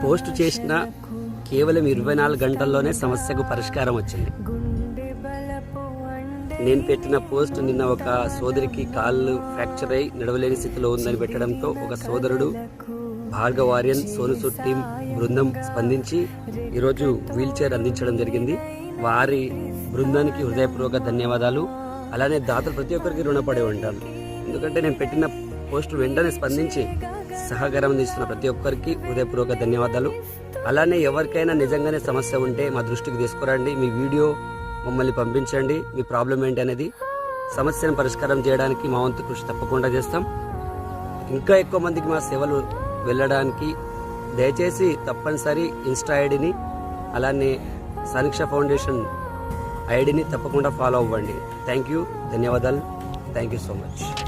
Post చేసిన కేవలం 24 గంటల్లోనే సమస్యకు పరిష్కారం వచ్చింది. నేను పెట్టిన పోస్ట్ నిన్న ఒక సోదరికి కాళ్ళు ఫ్రాక్చర్ అయి నడవలేని స్థితిలో ఉందని పెట్టడంతో ఒక సోదరుడు భార్గవార్యన్ సోనుసూద్ టీం బృందం స్పందించి ఈరోజు వీల్ చైర్ అందించడం జరిగింది. వారి బృందానికి హృదయపూర్వక ధన్యవాదాలు. అలానే దాతలు ప్రతి ఒక్కరికి రుణపడి ఉంటాను. ఎందుకంటే నేను పెట్టిన పోస్టు వెంటనే స్పందించి సహకారం అందిస్తున్న ప్రతి ఒక్కరికి హృదయపూర్వక ధన్యవాదాలు. అలానే ఎవరికైనా నిజంగానే సమస్య ఉంటే మా దృష్టికి తీసుకురండి. మీ వీడియో మమ్మల్ని పంపించండి. మీ ప్రాబ్లం ఏంటి అనేది సమస్యను పరిష్కారం చేయడానికి మా వంతు కృషి తప్పకుండా చేస్తాం. ఇంకా ఎక్కువ మందికి మా సేవలు వెళ్ళడానికి దయచేసి తప్పనిసరి ఇన్స్టా ఐడిని అలానే సమీక్ష ఫౌండేషన్ ఐడిని తప్పకుండా ఫాలో అవ్వండి. థ్యాంక్ యూ, ధన్యవాదాలు. Thank you so much.